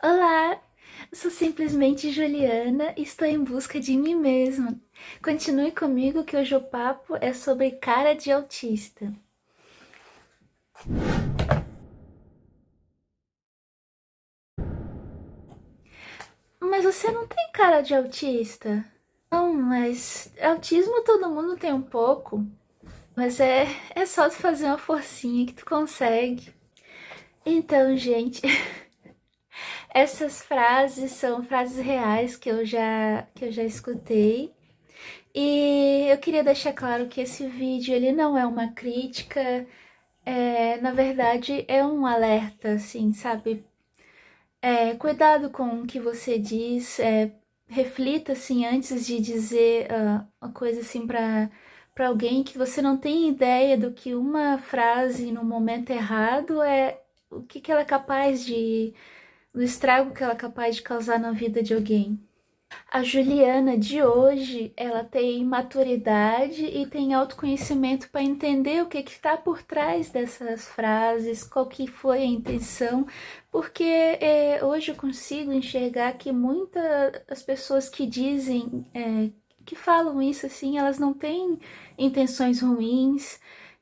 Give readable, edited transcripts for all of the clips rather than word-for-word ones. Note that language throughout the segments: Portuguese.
Olá, eu sou simplesmente Juliana e estou em busca de mim mesma. Continue comigo que hoje o papo é sobre cara de autista. Mas você não tem cara de autista? Não, mas autismo todo mundo tem um pouco. Mas é só tu fazer uma forcinha que tu consegue. Então, gente, essas frases são frases reais que eu já escutei. E eu queria deixar claro que esse vídeo ele não é uma crítica, na verdade é um alerta, assim, sabe? Cuidado com o que você diz, reflita assim antes de dizer uma coisa assim para alguém que você não tem ideia do que uma frase no momento errado o que, que ela é capaz do estrago que ela é capaz de causar na vida de alguém. A Juliana de hoje, ela tem maturidade e tem autoconhecimento para entender o que está por trás dessas frases, qual que foi a intenção, porque hoje eu consigo enxergar que muitas as pessoas que dizem, que falam isso assim, elas não têm intenções ruins,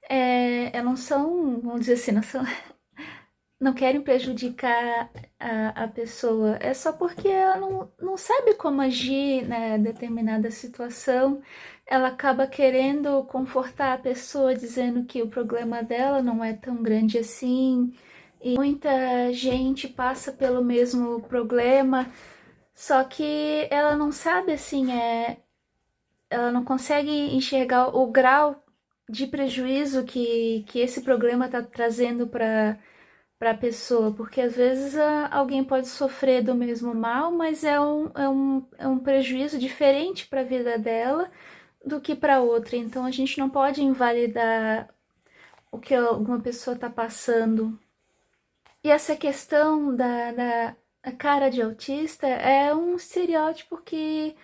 elas não são, vamos dizer assim, não querem prejudicar a pessoa, é só porque ela não sabe como agir na determinada situação, ela acaba querendo confortar a pessoa, dizendo que o problema dela não é tão grande assim, e muita gente passa pelo mesmo problema, só que ela não sabe assim, ela não consegue enxergar o grau de prejuízo que esse problema está trazendo para a pessoa, porque às vezes alguém pode sofrer do mesmo mal, mas é um prejuízo diferente para a vida dela do que para outra. Então a gente não pode invalidar o que alguma pessoa está passando. E essa questão da cara de autista é um estereótipo que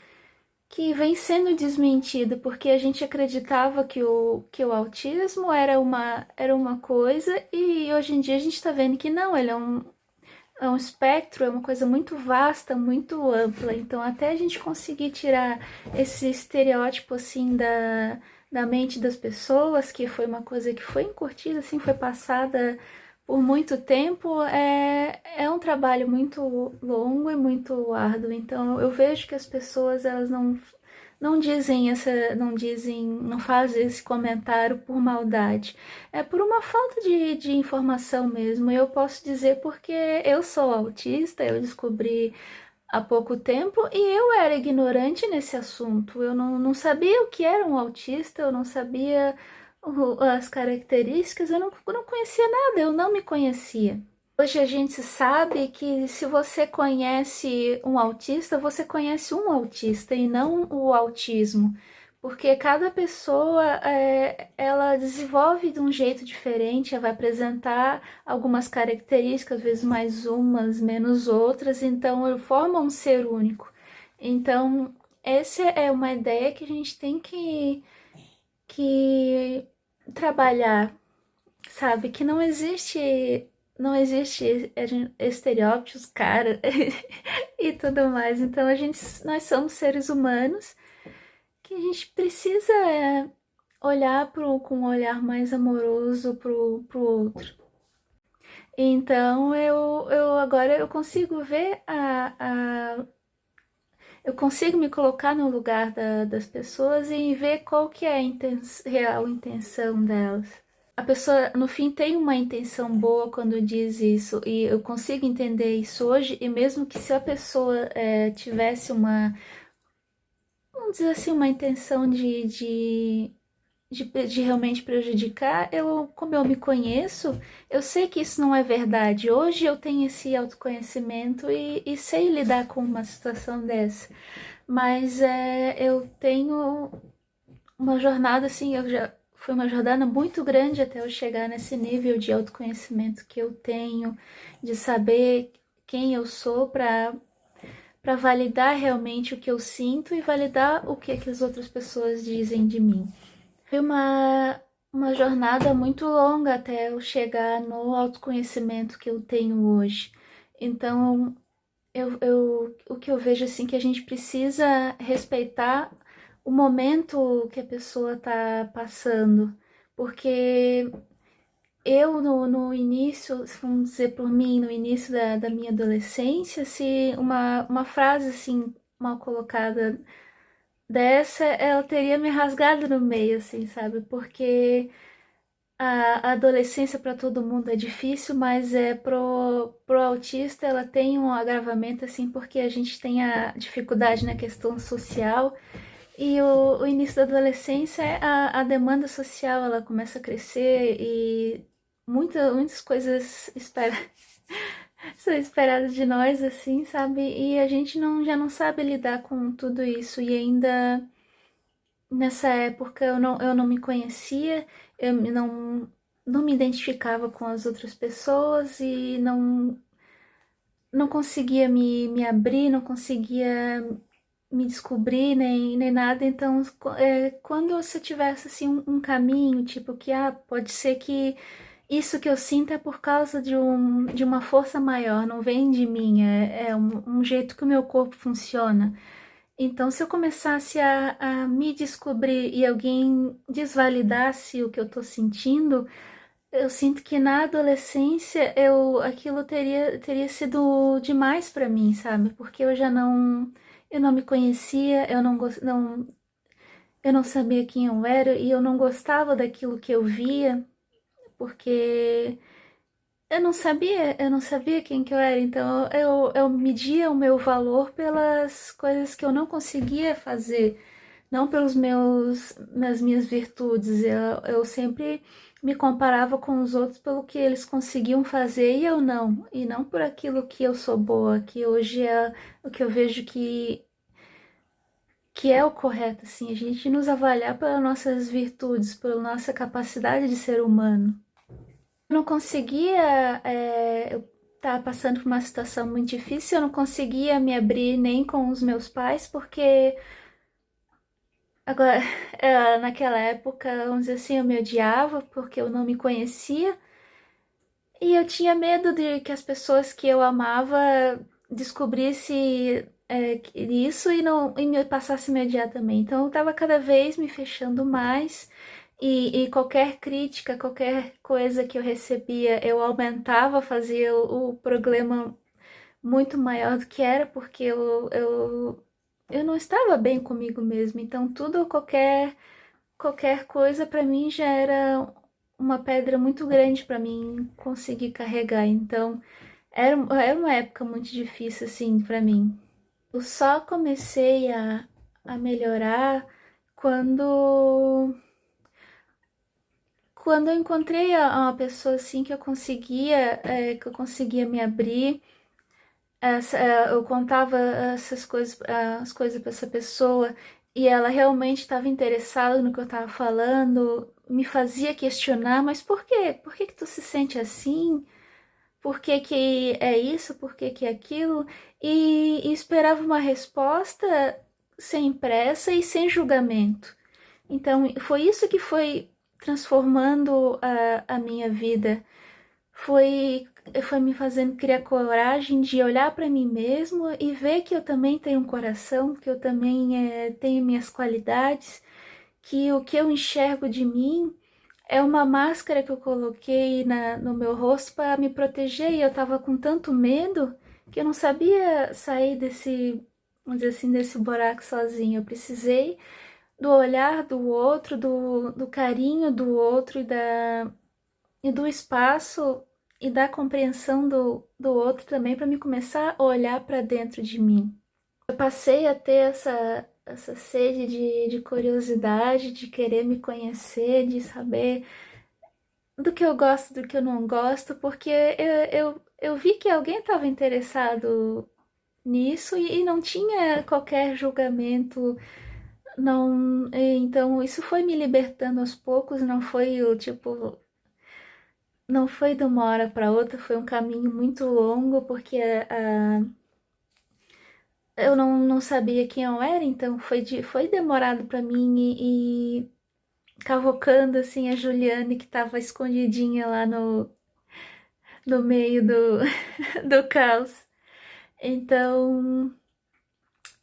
vem sendo desmentido, porque a gente acreditava que o autismo era uma coisa e hoje em dia a gente está vendo que não, ele é um espectro, é uma coisa muito vasta, muito ampla. Então, até a gente conseguir tirar esse estereótipo assim da mente das pessoas, que foi uma coisa que foi incutida, assim, foi passada por muito tempo, é um trabalho muito longo e muito árduo. Então, eu vejo que as pessoas elas não fazem esse comentário por maldade. É por uma falta de informação mesmo. Eu posso dizer porque eu sou autista, eu descobri há pouco tempo e eu era ignorante nesse assunto. Eu não sabia o que era um autista, eu não sabia as características, eu não conhecia nada, eu não me conhecia. Hoje a gente sabe que se você conhece um autista, você conhece um autista e não o autismo, porque cada pessoa ela desenvolve de um jeito diferente, ela vai apresentar algumas características, às vezes mais umas, menos outras, então forma um ser único. Então, essa é uma ideia que a gente tem que trabalhar, sabe? Que não existe estereótipos, cara, e tudo mais. Então nós somos seres humanos que a gente precisa olhar com um olhar mais amoroso pro outro. Então eu agora eu consigo ver eu consigo me colocar no lugar das pessoas e ver qual que é a real intenção delas. A pessoa, no fim, tem uma intenção boa quando diz isso, e eu consigo entender isso hoje, e mesmo que se a pessoa tivesse vamos dizer assim, uma intenção de realmente prejudicar, como eu me conheço, eu sei que isso não é verdade. Hoje eu tenho esse autoconhecimento e sei lidar com uma situação dessa. Mas eu tenho uma jornada assim, foi uma jornada muito grande até eu chegar nesse nível de autoconhecimento que eu tenho, de saber quem eu sou para validar realmente o que eu sinto e validar o que as outras pessoas dizem de mim. Foi uma jornada muito longa até eu chegar no autoconhecimento que eu tenho hoje. Então, o que eu vejo assim que a gente precisa respeitar o momento que a pessoa tá passando, porque eu no início, vamos dizer por mim, no início da minha adolescência, se uma frase assim mal colocada dessa, ela teria me rasgado no meio, assim, sabe? Porque a adolescência para todo mundo é difícil, mas pro autista ela tem um agravamento, assim, porque a gente tem a dificuldade na questão social e o início da adolescência, a demanda social ela começa a crescer e muitas coisas são esperadas de nós, assim, sabe? E a gente já não sabe lidar com tudo isso e ainda. Nessa época eu não me conhecia, não me identificava com as outras pessoas e não conseguia me abrir, não conseguia me descobrir nem nada. Então, quando você tivesse assim um caminho, tipo que pode ser que isso que eu sinto é por causa de uma força maior, não vem de mim, é um jeito que o meu corpo funciona. Então, se eu começasse a me descobrir e alguém desvalidasse o que eu tô sentindo, eu sinto que na adolescência aquilo teria sido demais para mim, sabe? Porque eu não me conhecia, eu não sabia quem eu era e eu não gostava daquilo que eu via, porque eu não sabia quem que eu era, então eu media o meu valor pelas coisas que eu não conseguia fazer, não nas minhas virtudes. Eu sempre me comparava com os outros pelo que eles conseguiam fazer e não por aquilo que eu sou boa, que hoje é o que eu vejo que é o correto, assim, a gente nos avaliar pelas nossas virtudes, pela nossa capacidade de ser humano. Eu não conseguia, eu estava passando por uma situação muito difícil, eu não conseguia me abrir nem com os meus pais, porque agora, naquela época, vamos dizer assim, eu me odiava porque eu não me conhecia e eu tinha medo de que as pessoas que eu amava descobrisse isso e me passasse a me odiar também. Então eu estava cada vez me fechando mais e qualquer crítica, qualquer coisa que eu recebia, eu aumentava, fazia o problema muito maior do que era, porque eu não estava bem comigo mesma. Então tudo, qualquer coisa para mim já era uma pedra muito grande para mim conseguir carregar. Então era uma época muito difícil assim para mim. Eu só comecei a melhorar quando quando eu encontrei uma pessoa assim que eu conseguia me abrir. Eu contava essas coisas, as coisas para essa pessoa e ela realmente estava interessada no que eu estava falando, me fazia questionar, mas por quê? Por que que tu se sente assim? Por que que é isso? Por que que é aquilo? E esperava uma resposta sem pressa e sem julgamento. Então, foi isso que foi transformando a minha vida. Foi, foi me fazendo criar coragem de olhar para mim mesmo e ver que eu também tenho um coração, que eu também tenho minhas qualidades, que o que eu enxergo de mim é uma máscara que eu coloquei no meu rosto para me proteger e eu tava com tanto medo que eu não sabia sair vamos dizer assim, desse buraco sozinho. Eu precisei do olhar do outro, do carinho do outro e do espaço e da compreensão do outro também para me começar a olhar para dentro de mim. Eu passei a ter essa sede de curiosidade, de querer me conhecer, de saber do que eu gosto, do que eu não gosto, porque eu vi que alguém estava interessado nisso e não tinha qualquer julgamento, não, então isso foi me libertando aos poucos, não foi o tipo, não foi de uma hora para outra, foi um caminho muito longo, porque eu não sabia quem eu era, então foi demorado para mim e cavocando assim a Juliane que estava escondidinha lá no meio do caos. Então,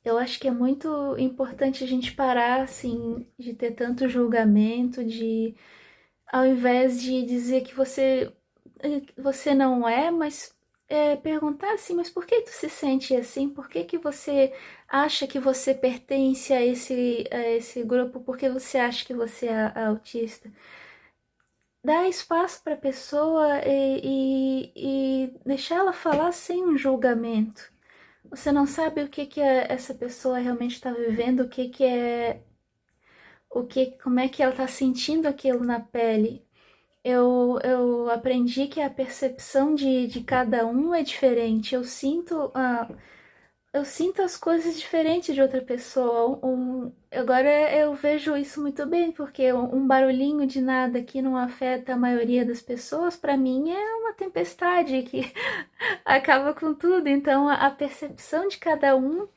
eu acho que é muito importante a gente parar, assim, de ter tanto julgamento, de ao invés de dizer que você não é, mas perguntar assim, mas por que tu se sente assim? Por que que você acha que você pertence a esse grupo? Por que você acha que você é autista? Dar espaço para a pessoa e deixar ela falar sem um julgamento. Você não sabe o que que essa pessoa realmente está vivendo, o que que é, como é que ela está sentindo aquilo na pele. Eu aprendi que a percepção de cada um é diferente. Eu sinto as coisas diferentes de outra pessoa. Agora eu vejo isso muito bem, porque um barulhinho de nada que não afeta a maioria das pessoas, para mim é uma tempestade que acaba com tudo. Então a percepção de cada um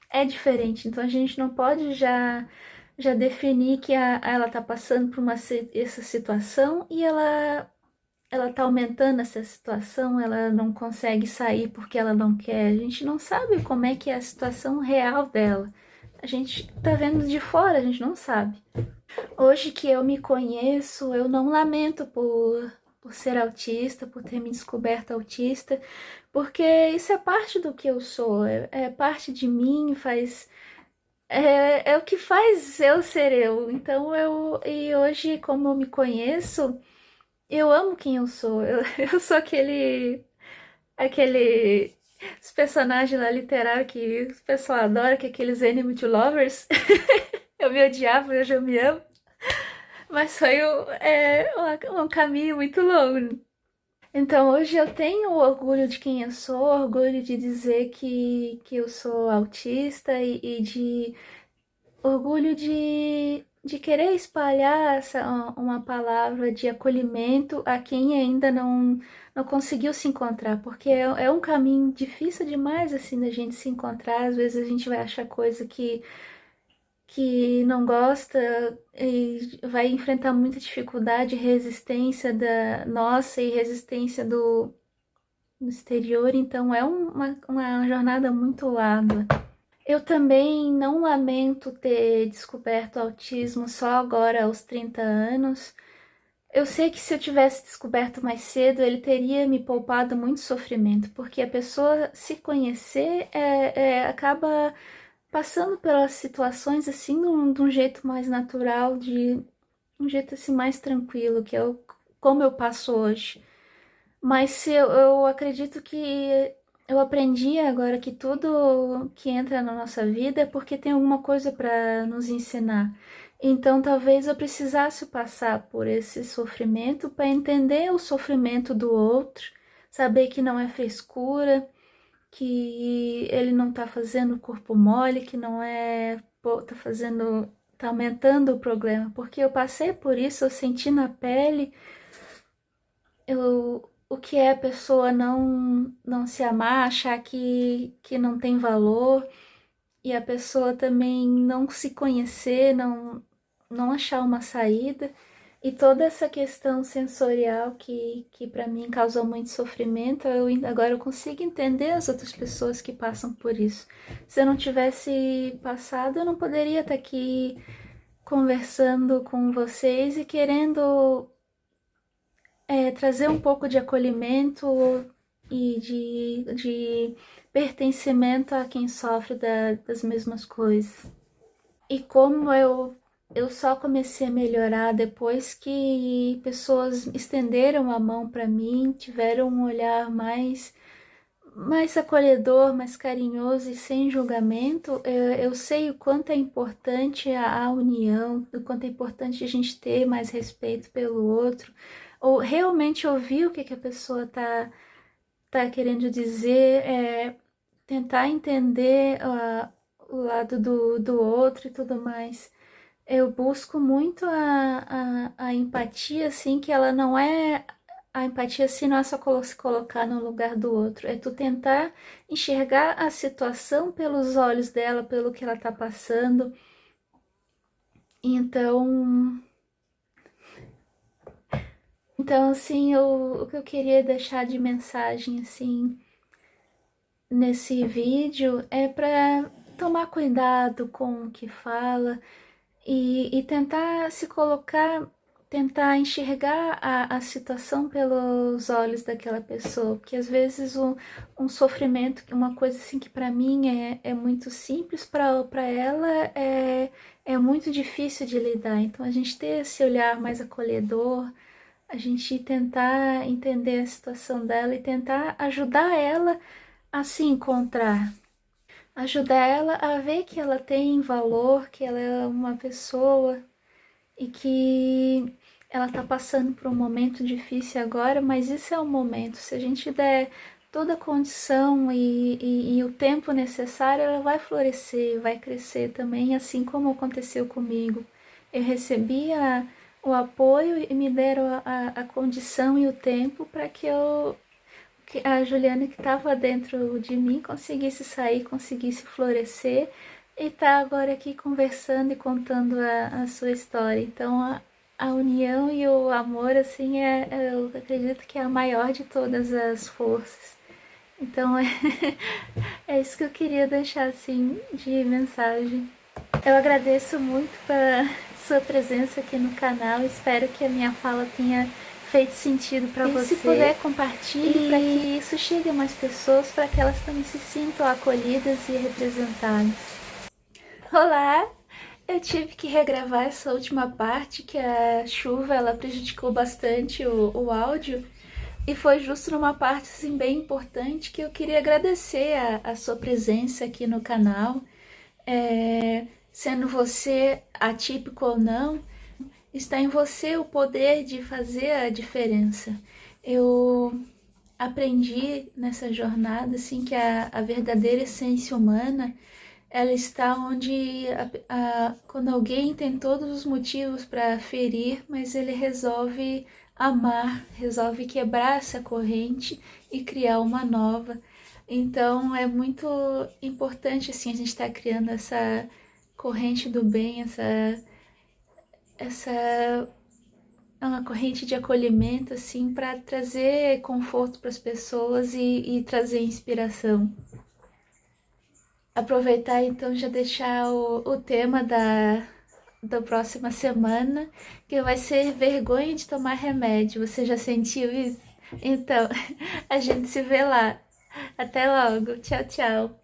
é diferente. Então a gente não pode já definir que ela está passando por essa situação e ela tá aumentando essa situação, ela não consegue sair porque ela não quer. A gente não sabe como é que é a situação real dela. A gente tá vendo de fora, a gente não sabe. Hoje que eu me conheço, eu não lamento por ser autista, por ter me descoberto autista, porque isso é parte do que eu sou, é parte de mim, é o que faz eu ser eu. Então e hoje, como eu me conheço, eu amo quem eu sou. Eu sou aquele os personagens lá literário que o pessoal adora, que é aqueles enemy to lovers. Eu me odiava, hoje eu me amo. Mas foi um caminho muito longo. Então hoje eu tenho orgulho de quem eu sou, orgulho de dizer que eu sou autista e orgulho de querer espalhar uma palavra de acolhimento a quem ainda não conseguiu se encontrar, porque é um caminho difícil demais assim da gente se encontrar. Às vezes a gente vai achar coisa que não gosta e vai enfrentar muita dificuldade, resistência da nossa e resistência do exterior, então é uma jornada muito árdua. Eu também não lamento ter descoberto o autismo só agora aos 30 anos. Eu sei que se eu tivesse descoberto mais cedo, ele teria me poupado muito sofrimento, porque a pessoa se conhecer acaba passando pelas situações assim de um jeito mais natural, de um jeito assim mais tranquilo, que é como eu passo hoje. Mas se eu acredito que eu aprendi agora que tudo que entra na nossa vida é porque tem alguma coisa para nos ensinar. Então talvez eu precisasse passar por esse sofrimento para entender o sofrimento do outro, saber que não é frescura, que ele não tá fazendo corpo mole, que não é, pô, tá aumentando o problema, porque eu passei por isso, eu senti na pele o que é a pessoa não se amar, achar que não tem valor, e a pessoa também não se conhecer, não achar uma saída. E toda essa questão sensorial que para mim causou muito sofrimento, agora eu consigo entender as outras pessoas que passam por isso. Se eu não tivesse passado, eu não poderia estar aqui conversando com vocês e querendo trazer um pouco de acolhimento e de pertencimento a quem sofre das mesmas coisas. E como eu só comecei a melhorar depois que pessoas estenderam a mão para mim, tiveram um olhar mais acolhedor, mais carinhoso e sem julgamento. Eu sei o quanto é importante a união, o quanto é importante a gente ter mais respeito pelo outro, ou realmente ouvir o que, que a pessoa tá querendo dizer, tentar entender o lado do outro e tudo mais. Eu busco muito a empatia, assim, que ela não é. A empatia, assim, não é só se colocar no lugar do outro, é tu tentar enxergar a situação pelos olhos dela, pelo que ela tá passando. Então, assim, o que eu queria deixar de mensagem, assim, nesse vídeo é para tomar cuidado com o que fala e tentar se colocar, tentar enxergar a situação pelos olhos daquela pessoa, porque às vezes um sofrimento, uma coisa assim que para mim é muito simples, para ela é muito difícil de lidar. Então a gente ter esse olhar mais acolhedor, a gente tentar entender a situação dela e tentar ajudar ela a se encontrar, ajudar ela a ver que ela tem valor, que ela é uma pessoa e que ela tá passando por um momento difícil agora, mas isso é um momento. Se a gente der toda a condição e o tempo necessário, ela vai florescer, vai crescer também, assim como aconteceu comigo. Eu recebi o apoio e me deram a condição e o tempo para que a Juliana que estava dentro de mim conseguisse sair, conseguisse florescer e tá agora aqui conversando e contando a sua história. Então a união e o amor, assim, eu acredito que é a maior de todas as forças. Então é isso que eu queria deixar assim de mensagem. Eu agradeço muito pela sua presença aqui no canal, espero que a minha fala tenha feito sentido para você. Se puder, compartilhe para que isso chegue a mais pessoas, para que elas também se sintam acolhidas e representadas. Olá! Eu tive que regravar essa última parte, que a chuva ela prejudicou bastante o áudio, e foi justo numa parte assim, bem importante que eu queria agradecer a sua presença aqui no canal. Sendo você atípico ou não, está em você o poder de fazer a diferença. Eu aprendi nessa jornada assim, que a verdadeira essência humana ela está onde quando alguém tem todos os motivos para ferir, mas ele resolve amar, resolve quebrar essa corrente e criar uma nova. Então é muito importante assim a gente estar criando essa corrente do bem, essa é uma corrente de acolhimento assim para trazer conforto para as pessoas e trazer inspiração. Aproveitar então já deixar o tema da próxima semana, que vai ser vergonha de tomar remédio. Você já sentiu isso? Então, a gente se vê lá. Até logo. Tchau, tchau.